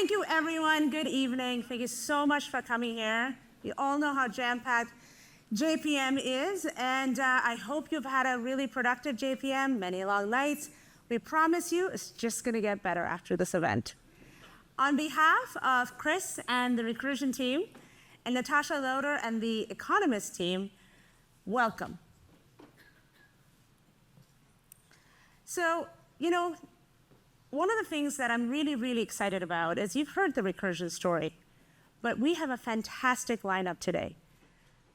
Thank you, everyone. Good evening. Thank you so much for coming here. You all know how jam-packed JPM is, and I hope you've had a really productive JPM, many long nights. We promise you it's just going to get better after this event. On behalf of Chris and the Recursion team, and Natasha Loder and the Economist team, welcome. So, one of the things that I'm really, really excited about is you've heard the Recursion story, but we have a fantastic lineup today.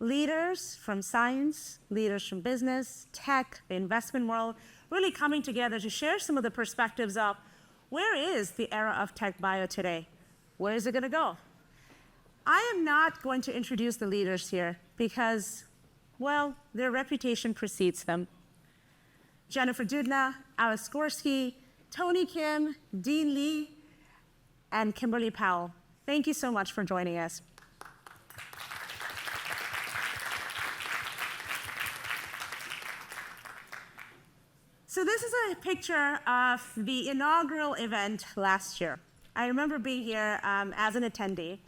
Leaders from science, leaders from business, tech, the investment world, really coming together to share some of the perspectives of where is the era of TechBio today? Where is it going to go? I am not going to introduce the leaders here because, well, their reputation precedes them. Jennifer Doudna, Alice Gorski, Tony Kim, Dean Lee, and Kimberly Powell. Thank you so much for joining us. So this is a picture of the inaugural event last year. I remember being here as an attendee.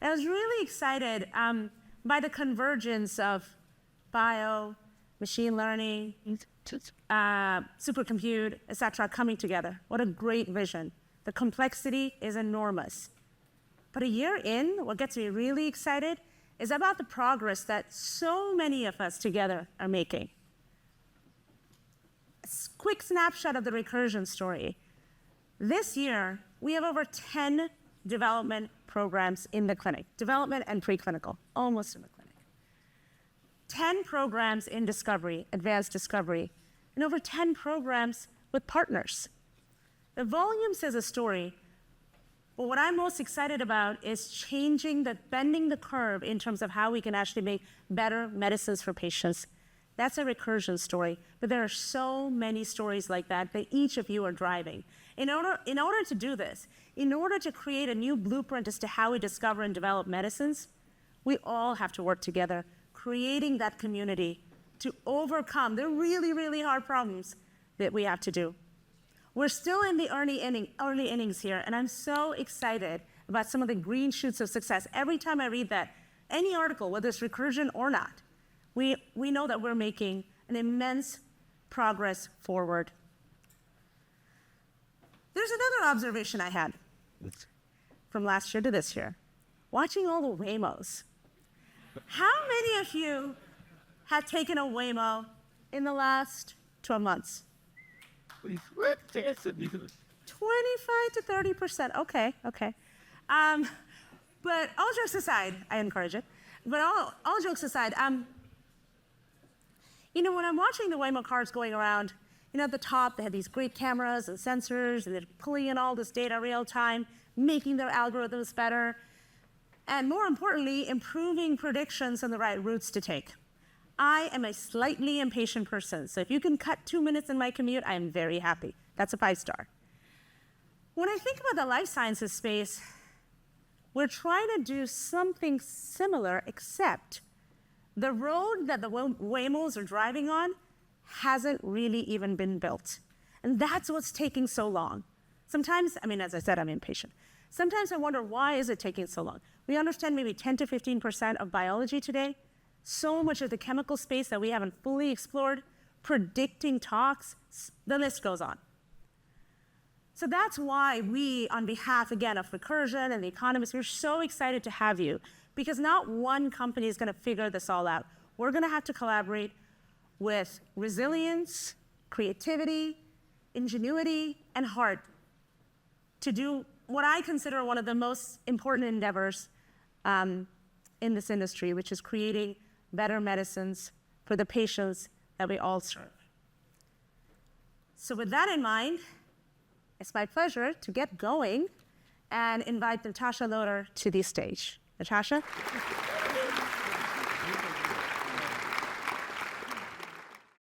I was really excited by the convergence of bio, machine learning, supercompute, et cetera, coming together. What a great vision. The complexity is enormous. But a year in, what gets me really excited is about the progress that so many of us together are making. A quick snapshot of the Recursion story. This year, we have over 10 development programs in the clinic, development and preclinical, almost in the clinic. 10 programs in discovery, advanced discovery, and over 10 programs with partners. The volume says a story, but what I'm most excited about is bending the curve in terms of how we can actually make better medicines for patients. That's a Recursion story, but there are so many stories like that each of you are driving. In order to do this, in order to create a new blueprint as to how we discover and develop medicines, we all have to work together, creating that community to overcome the really, really hard problems that we have to do. We're still in the early innings here, and I'm so excited about some of the green shoots of success. Every time I read that, any article, whether it's Recursion or not, we know that we're making an immense progress forward. There's another observation I had from last year to this year, watching all the Waymos. How many of you have taken a Waymo in the last 12 months? 25 to 30%. Okay. But all jokes aside, I encourage it. But all jokes aside, when I'm watching the Waymo cars going around, at the top, they have these great cameras and sensors, and they're pulling in all this data real time, making their algorithms better, and more importantly, improving predictions on the right routes to take. I am a slightly impatient person, so if you can cut 2 minutes in my commute, I am very happy. That's a 5-star. When I think about the life sciences space, we're trying to do something similar, except the road that the Waymos are driving on hasn't really even been built. And that's what's taking so long. Sometimes, as I said, I'm impatient. Sometimes I wonder, why is it taking so long? We understand maybe 10 to 15% of biology today. So much of the chemical space that we haven't fully explored, predicting tox, the list goes on. So that's why we, on behalf, again, of Recursion and the Economist, we're so excited to have you, because not one company is going to figure this all out. We're going to have to collaborate with resilience, creativity, ingenuity, and heart to do what I consider one of the most important endeavors in this industry, which is creating better medicines for the patients that we all serve. So with that in mind, it's my pleasure to get going and invite Natasha Loder to the stage. Natasha?